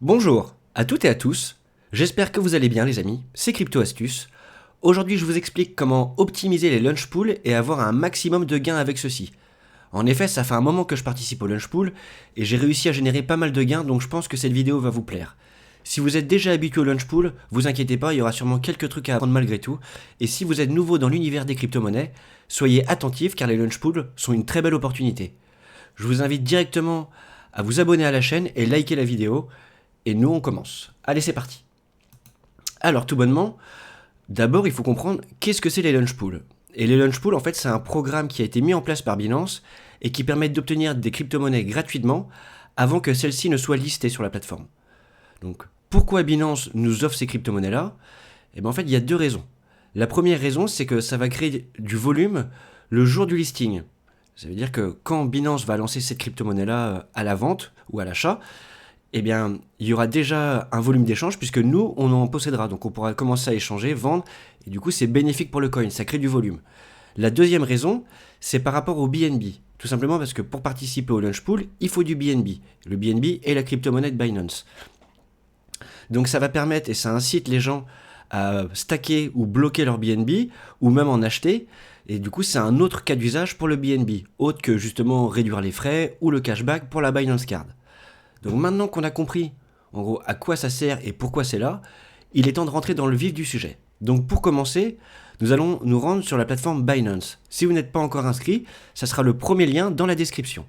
Bonjour à toutes et à tous, j'espère que vous allez bien les amis, c'est Crypto Astuces. Aujourd'hui je vous explique comment optimiser les launch pools et avoir un maximum de gains avec ceci. En effet, ça fait un moment que je participe au launch pool et j'ai réussi à générer pas mal de gains, donc je pense que cette vidéo va vous plaire. Si vous êtes déjà habitué au launch pool, vous inquiétez pas, il y aura sûrement quelques trucs à apprendre malgré tout. Et si vous êtes nouveau dans l'univers des crypto-monnaies, soyez attentifs car les launch pools sont une très belle opportunité. Je vous invite directement à vous abonner à la chaîne et liker la vidéo. Et nous on commence. Allez, c'est parti. Alors tout bonnement, d'abord il faut comprendre qu'est-ce que c'est les launch pools. Et les launch pools, en fait, c'est un programme qui a été mis en place par Binance et qui permet d'obtenir des crypto-monnaies gratuitement avant que celles-ci ne soient listées sur la plateforme. Donc, pourquoi Binance nous offre ces crypto-monnaies-là? Eh bien, en fait, il y a deux raisons. La première raison, c'est que ça va créer du volume le jour du listing. Ça veut dire que quand Binance va lancer cette crypto-monnaie-là à la vente ou à l'achat, eh bien, il y aura déjà un volume d'échange puisque nous, on en possédera. Donc, on pourra commencer à échanger, vendre, et du coup, c'est bénéfique pour le coin, ça crée du volume. La deuxième raison, c'est par rapport au BNB. Tout simplement parce que pour participer au launch pool, il faut du BNB. Le BNB est la crypto-monnaie de Binance. Donc, ça va permettre et ça incite les gens à stacker ou bloquer leur BNB ou même en acheter. Et du coup, c'est un autre cas d'usage pour le BNB, autre que justement réduire les frais ou le cashback pour la Binance Card. Donc maintenant qu'on a compris, en gros, à quoi ça sert et pourquoi c'est là, il est temps de rentrer dans le vif du sujet. Donc pour commencer, nous allons nous rendre sur la plateforme Binance. Si vous n'êtes pas encore inscrit, ça sera le premier lien dans la description.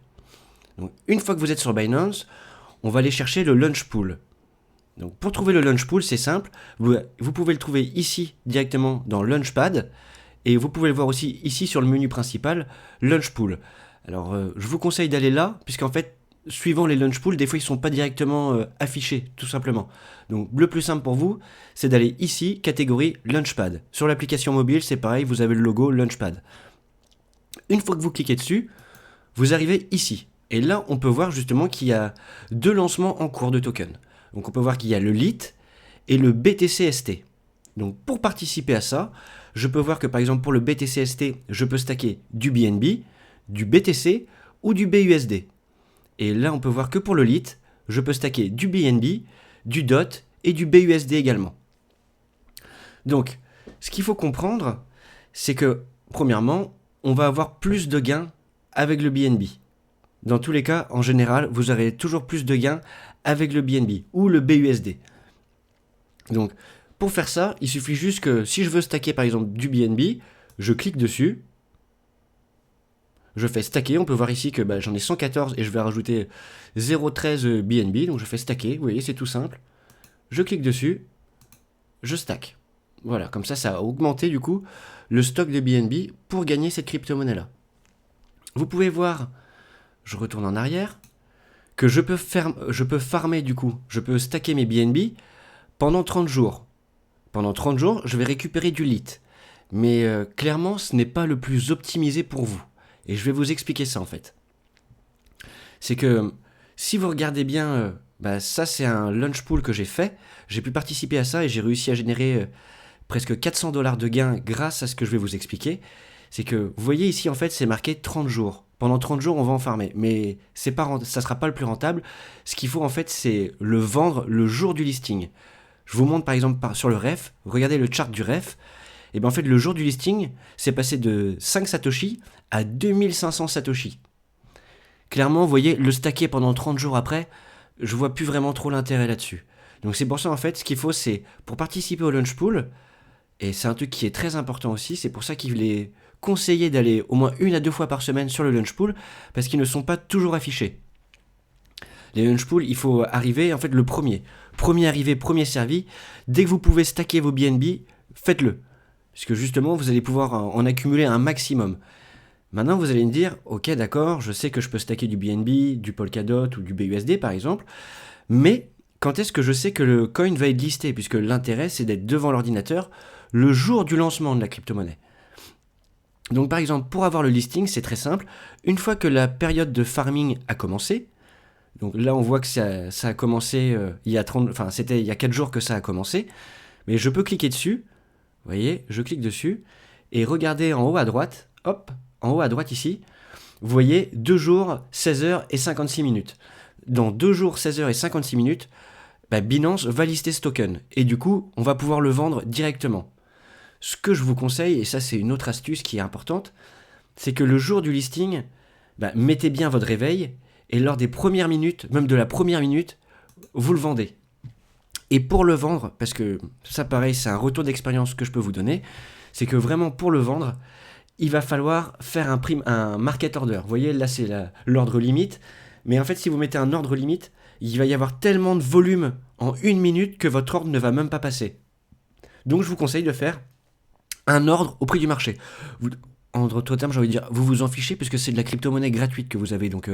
Donc une fois que vous êtes sur Binance, on va aller chercher le launch pool. Donc pour trouver le launch pool, c'est simple, vous pouvez le trouver ici directement dans Launchpad, et vous pouvez le voir aussi ici sur le menu principal, Launch Pool. Alors je vous conseille d'aller là, puisqu'en fait, suivant les launch pools, des fois ils ne sont pas directement affichés, tout simplement. Donc le plus simple pour vous, c'est d'aller ici, catégorie Launchpad. Sur l'application mobile, c'est pareil, vous avez le logo Launchpad. Une fois que vous cliquez dessus, vous arrivez ici. Et là, on peut voir justement qu'il y a deux lancements en cours de token. Donc on peut voir qu'il y a le LIT et le BTC-ST. Donc pour participer à ça, je peux voir que par exemple pour le BTC-ST, je peux stacker du BNB, du BTC ou du BUSD. Et là, on peut voir que pour le LIT, je peux stacker du BNB, du DOT et du BUSD également. Donc, ce qu'il faut comprendre, c'est que, premièrement, on va avoir plus de gains avec le BNB. Dans tous les cas, en général, vous aurez toujours plus de gains avec le BNB ou le BUSD. Donc, pour faire ça, il suffit juste que si je veux stacker par exemple du BNB, je clique dessus. Je fais stacker, on peut voir ici que j'en ai 114 et je vais rajouter 0,13 BNB, donc je fais stacker, vous voyez, c'est tout simple. Je clique dessus, je stack. Voilà, comme ça a augmenté du coup le stock de BNB pour gagner cette crypto-monnaie-là. Vous pouvez voir, je retourne en arrière, que je peux farmer du coup, je peux stacker mes BNB pendant 30 jours. Pendant 30 jours, je vais récupérer du LIT. Mais clairement, ce n'est pas le plus optimisé pour vous. Et je vais vous expliquer ça en fait. C'est que si vous regardez bien, ça c'est un launch pool que j'ai fait. J'ai pu participer à ça et j'ai réussi à générer presque 400 $ de gains grâce à ce que je vais vous expliquer. C'est que vous voyez ici en fait c'est marqué 30 jours. Pendant 30 jours on va en farmer. Mais ça ne sera pas le plus rentable. Ce qu'il faut en fait c'est le vendre le jour du listing. Je vous montre par exemple sur le ref. Regardez le chart du ref. Et bien en fait le jour du listing c'est passé de 5 Satoshi à 2500 Satoshi. Clairement, vous voyez, le stacker pendant 30 jours après, je vois plus vraiment trop l'intérêt là-dessus. Donc c'est pour ça en fait, ce qu'il faut c'est, pour participer au launch pool, et c'est un truc qui est très important aussi, c'est pour ça qu'il est conseillé d'aller au moins 1 à 2 fois par semaine sur le launch pool, parce qu'ils ne sont pas toujours affichés. Les launch pools, il faut arriver, en fait, le premier. Premier arrivé, premier servi. Dès que vous pouvez stacker vos BNB, faites-le. Puisque justement, vous allez pouvoir en accumuler un maximum. Maintenant, vous allez me dire, ok, d'accord, je sais que je peux stacker du BNB, du Polkadot ou du BUSD par exemple, mais quand est-ce que je sais que le coin va être listé? Puisque l'intérêt, c'est d'être devant l'ordinateur le jour du lancement de la crypto-monnaie. Donc par exemple, pour avoir le listing, c'est très simple. Une fois que la période de farming a commencé, donc là on voit que ça a commencé il y a 4 jours que ça a commencé, mais je peux cliquer dessus, vous voyez, je clique dessus, et regardez en haut à droite, hop, en haut à droite ici, vous voyez 2 jours, 16 heures et 56 minutes. Dans 2 jours, 16 heures et 56 minutes, bah, Binance va lister ce token. Et du coup, on va pouvoir le vendre directement. Ce que je vous conseille, et ça c'est une autre astuce qui est importante, c'est que le jour du listing, bah, mettez bien votre réveil, et lors des premières minutes, même de la première minute, vous le vendez. Et pour le vendre, parce que ça pareil, c'est un retour d'expérience que je peux vous donner, c'est que vraiment pour le vendre, il va falloir faire un market order. Vous voyez, là c'est l'ordre limite, mais en fait si vous mettez un ordre limite, il va y avoir tellement de volume en une minute que votre ordre ne va même pas passer. Donc je vous conseille de faire un ordre au prix du marché. Vous, en d'autres termes, j'ai envie de dire, vous vous en fichez puisque c'est de la crypto-monnaie gratuite que vous avez, donc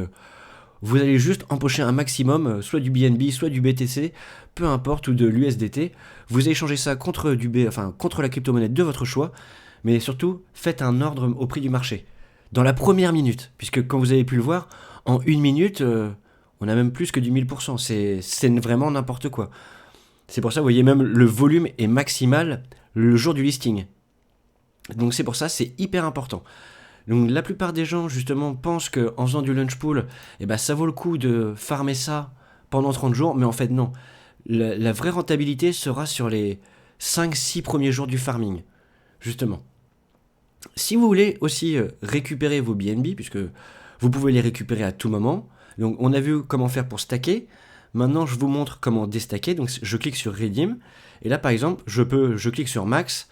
vous allez juste empocher un maximum, soit du BNB, soit du BTC, peu importe, ou de l'USDT. Vous échangez ça contre, contre la crypto-monnaie de votre choix, mais surtout, faites un ordre au prix du marché. Dans la première minute, puisque comme vous avez pu le voir, en une minute, on a même plus que du 1000%. C'est vraiment n'importe quoi. C'est pour ça, vous voyez, même le volume est maximal le jour du listing. Donc c'est pour ça, c'est hyper important. Donc la plupart des gens justement pensent qu'en faisant du launch pool, eh ben, ça vaut le coup de farmer ça pendant 30 jours, mais en fait non. La vraie rentabilité sera sur les 5-6 premiers jours du farming, justement. Si vous voulez aussi récupérer vos BNB, puisque vous pouvez les récupérer à tout moment, donc on a vu comment faire pour stacker, maintenant je vous montre comment déstacker, donc je clique sur Redeem, et là par exemple je clique sur Max,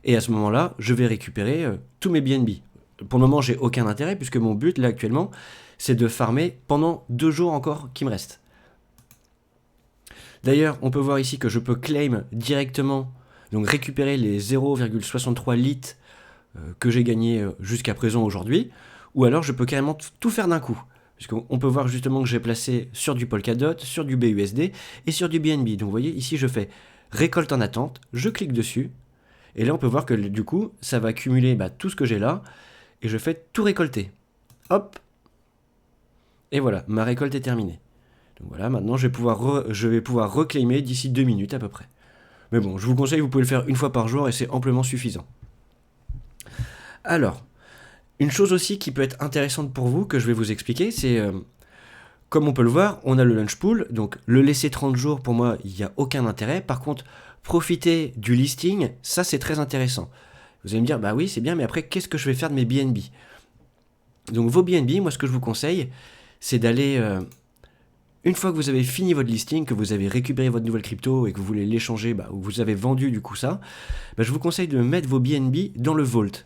et à ce moment-là je vais récupérer tous mes BNB. Pour le moment, j'ai aucun intérêt puisque mon but là actuellement, c'est de farmer pendant 2 jours encore qui me restent. D'ailleurs, on peut voir ici que je peux claim directement, donc récupérer les 0,63 litres que j'ai gagné jusqu'à présent aujourd'hui, ou alors je peux carrément tout faire d'un coup. Puisqu'on peut voir justement que j'ai placé sur du Polkadot, sur du BUSD et sur du BNB. Donc vous voyez, ici je fais récolte en attente, je clique dessus, et là on peut voir que du coup, ça va accumuler tout ce que j'ai là, et je fais tout récolter. Hop. Et voilà, ma récolte est terminée. Donc voilà, maintenant je vais pouvoir reclaimer d'ici 2 minutes à peu près. Mais bon, je vous conseille, vous pouvez le faire une fois par jour et c'est amplement suffisant. Alors, une chose aussi qui peut être intéressante pour vous, que je vais vous expliquer, c'est, comme on peut le voir, on a le launch pool, donc le laisser 30 jours, pour moi, il n'y a aucun intérêt. Par contre, profiter du listing, ça c'est très intéressant. Vous allez me dire, bah oui, c'est bien, mais après, qu'est-ce que je vais faire de mes BNB? Donc vos BNB, moi ce que je vous conseille, c'est d'aller, une fois que vous avez fini votre listing, que vous avez récupéré votre nouvelle crypto et que vous voulez l'échanger, ou vous avez vendu du coup ça, je vous conseille de mettre vos BNB dans le Vault.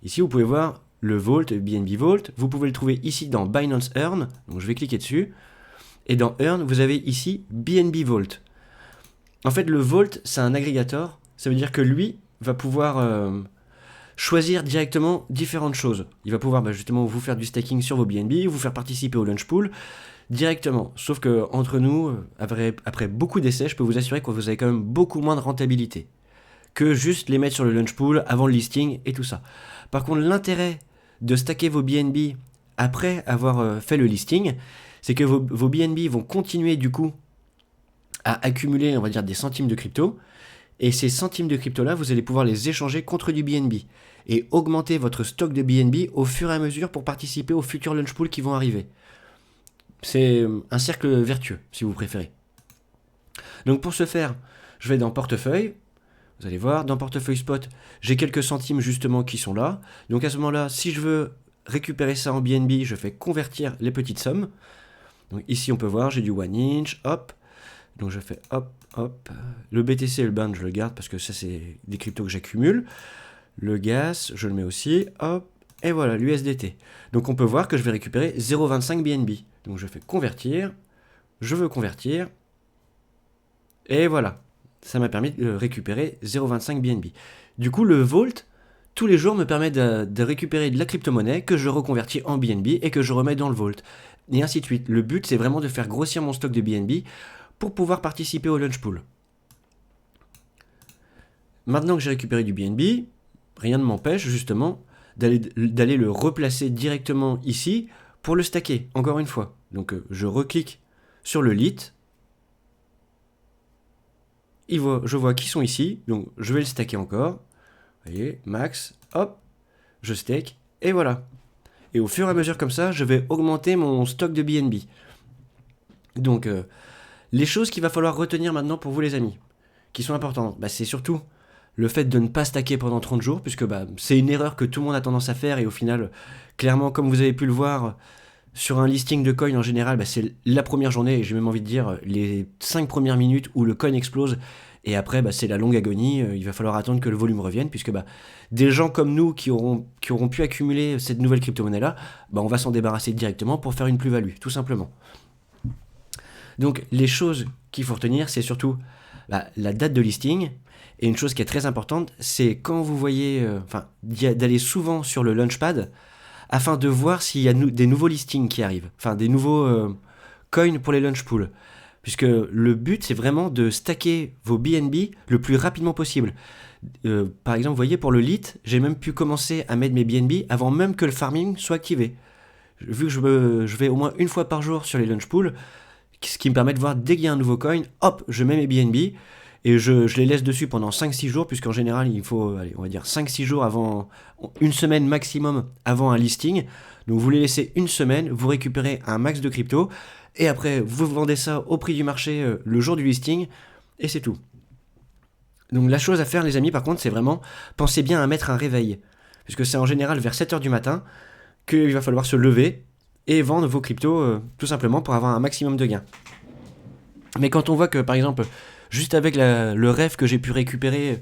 Ici, vous pouvez voir le Vault, BNB Vault, vous pouvez le trouver ici dans Binance Earn, donc je vais cliquer dessus, et dans Earn, vous avez ici BNB Vault. En fait, le Vault, c'est un agrégateur, ça veut dire que lui va pouvoir choisir directement différentes choses. Il va pouvoir justement vous faire du staking sur vos BNB, vous faire participer au launch pool directement. Sauf que entre nous, après beaucoup d'essais, je peux vous assurer que vous avez quand même beaucoup moins de rentabilité que juste les mettre sur le launch pool avant le listing et tout ça. Par contre, l'intérêt de stacker vos BNB après avoir fait le listing, c'est que vos BNB vont continuer du coup à accumuler, on va dire, des centimes de crypto. Et ces centimes de crypto-là, vous allez pouvoir les échanger contre du BNB et augmenter votre stock de BNB au fur et à mesure pour participer aux futurs launch pools qui vont arriver. C'est un cercle vertueux, si vous préférez. Donc pour ce faire, je vais dans portefeuille. Vous allez voir, dans portefeuille spot, j'ai quelques centimes justement qui sont là. Donc à ce moment-là, si je veux récupérer ça en BNB, je fais convertir les petites sommes. Donc ici, on peut voir, j'ai du 1 inch, hop. Donc je fais hop, hop. Le BTC et le BAN, je le garde parce que ça, c'est des cryptos que j'accumule. Le gas, je le mets aussi, hop. Et voilà, l'USDT. Donc on peut voir que je vais récupérer 0,25 BNB. Donc je fais convertir. Je veux convertir. Et voilà. Ça m'a permis de récupérer 0,25 BNB. Du coup, le Vault, tous les jours, me permet de récupérer de la crypto-monnaie que je reconvertis en BNB et que je remets dans le Vault. Et ainsi de suite. Le but, c'est vraiment de faire grossir mon stock de BNB pour pouvoir participer au launch pool. Maintenant que j'ai récupéré du BNB, rien ne m'empêche justement d'aller le replacer directement ici pour le stacker, encore une fois. Donc je reclique sur le lit. Je vois qu'ils sont ici, donc je vais le stacker encore. Vous voyez, max, hop, je stake, et voilà. Et au fur et à mesure comme ça, je vais augmenter mon stock de BNB. Donc Les choses qu'il va falloir retenir maintenant pour vous les amis, qui sont importantes, c'est surtout le fait de ne pas stacker pendant 30 jours, puisque c'est une erreur que tout le monde a tendance à faire, et au final, clairement, comme vous avez pu le voir, sur un listing de coin en général, c'est la première journée, et j'ai même envie de dire les 5 premières minutes où le coin explose, et après c'est la longue agonie, il va falloir attendre que le volume revienne, puisque des gens comme nous qui auront pu accumuler cette nouvelle crypto-monnaie-là, on va s'en débarrasser directement pour faire une plus-value, tout simplement. Donc les choses qu'il faut retenir, c'est surtout la date de listing, et une chose qui est très importante, c'est quand vous voyez, d'aller souvent sur le Launchpad, afin de voir s'il y a des nouveaux listings qui arrivent, des nouveaux coins pour les launch pools. Puisque le but, c'est vraiment de stacker vos BNB le plus rapidement possible. Par exemple, vous voyez, pour le LIT, j'ai même pu commencer à mettre mes BNB avant même que le farming soit activé. Vu que je vais au moins une fois par jour sur les launch pools, ce qui me permet de voir dès qu'il y a un nouveau coin, hop, je mets mes BNB, et je les laisse dessus pendant 5-6 jours, puisqu'en général, il faut, on va dire 5-6 jours avant, une semaine maximum avant un listing. Donc vous les laissez une semaine, vous récupérez un max de crypto, et après vous vendez ça au prix du marché le jour du listing, et c'est tout. Donc la chose à faire les amis, par contre, c'est vraiment, pensez bien à mettre un réveil, puisque c'est en général vers 7h du matin qu'il va falloir se lever et vendre vos cryptos tout simplement pour avoir un maximum de gains. Mais quand on voit que par exemple, juste avec le rêve que j'ai pu récupérer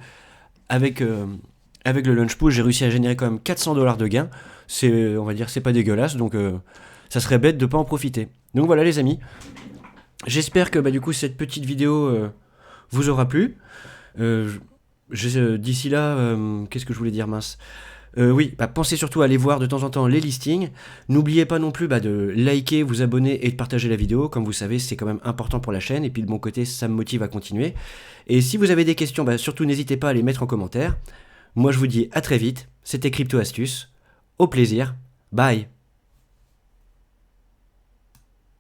avec le launch pool, j'ai réussi à générer quand même $400 de gains, on va dire c'est pas dégueulasse, donc ça serait bête de pas en profiter. Donc voilà les amis, j'espère que du coup cette petite vidéo vous aura plu. D'ici là, qu'est-ce que je voulais dire, mince. Oui, pensez surtout à aller voir de temps en temps les listings. N'oubliez pas non plus de liker, vous abonner et de partager la vidéo. Comme vous savez, c'est quand même important pour la chaîne. Et puis de mon côté, ça me motive à continuer. Et si vous avez des questions, surtout n'hésitez pas à les mettre en commentaire. Moi, je vous dis à très vite. C'était Crypto Astuces. Au plaisir. Bye.